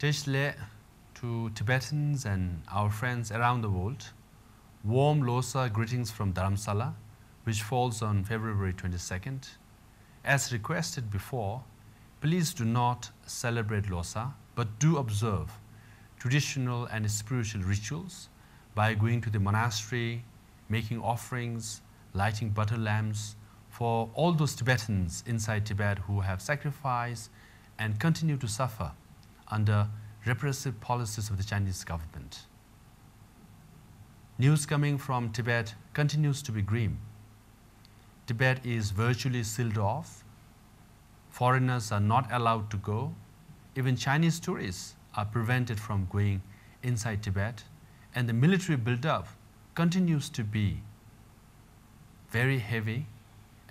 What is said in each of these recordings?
Tashi Delek to Tibetans and our friends around the world. Warm Losar greetings from Dharamsala, which falls on February 22nd. As requested before, please do not celebrate Losar, but do observe traditional and spiritual rituals by going to the monastery, making offerings, lighting butter lamps for all those Tibetans inside Tibet who have sacrificed and continue to suffer under repressive policies of the Chinese government. News coming from Tibet continues to be grim. Tibet is virtually sealed off. Foreigners are not allowed to go. Even Chinese tourists are prevented from going inside Tibet. And the military buildup continues to be very heavy.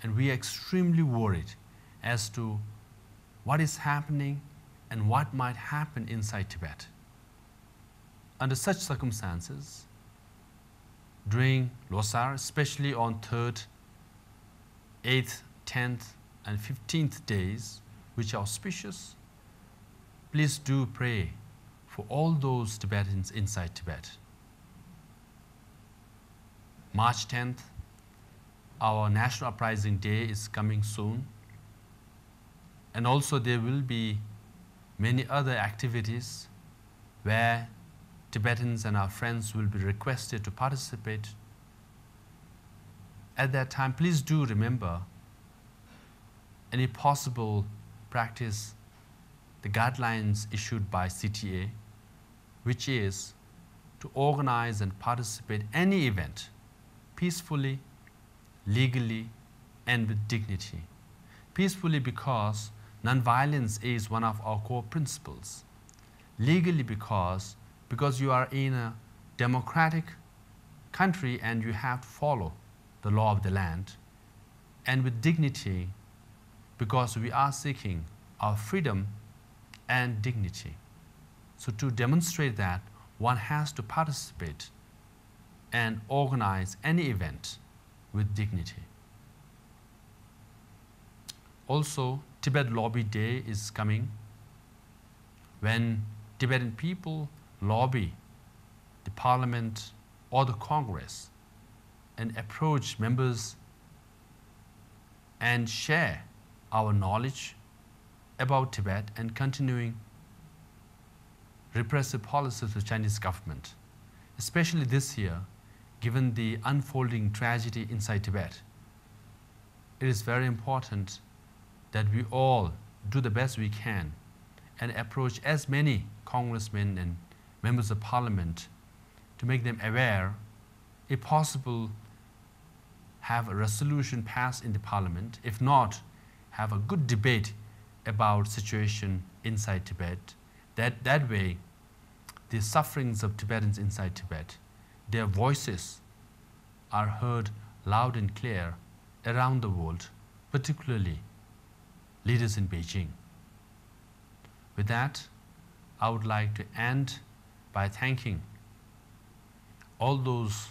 And we are extremely worried as to what is happening and what might happen inside Tibet. Under such circumstances, during Losar, especially on 3rd, 8th, 10th, and 15th days, which are auspicious, please do pray for all those Tibetans inside Tibet. March 10th, our National Uprising Day is coming soon. And also there will be many other activities where Tibetans and our friends will be requested to participate. At that time, please do remember any possible practice the guidelines issued by CTA, which is to organize and participate any event peacefully, legally, and with dignity. Peacefully because non-violence is one of our core principles. Legally because you are in a democratic country and you have to follow the law of the land. And with dignity because we are seeking our freedom and dignity. So to demonstrate that, one has to participate and organize any event with dignity. Also, Tibet Lobby Day is coming, when Tibetan people lobby the parliament or the Congress and approach members and share our knowledge about Tibet and continuing repressive policies of the Chinese government. Especially this year, given the unfolding tragedy inside Tibet, it is very important that we all do the best we can and approach as many congressmen and members of parliament to make them aware, if possible, have a resolution passed in the parliament, if not, have a good debate about situation inside Tibet. That way, the sufferings of Tibetans inside Tibet, their voices are heard loud and clear around the world, particularly leaders in Beijing. With that, I would like to end by thanking all those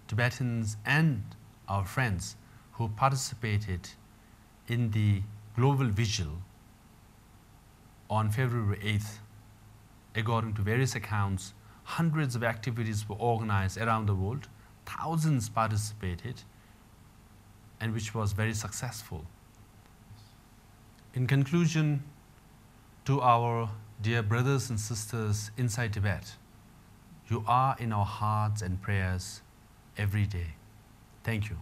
Tibetans and our friends who participated in the global vigil on February 8th. According to various accounts, hundreds of activities were organized around the world, thousands participated, and which was very successful. In conclusion, to our dear brothers and sisters inside Tibet, you are in our hearts and prayers every day. Thank you.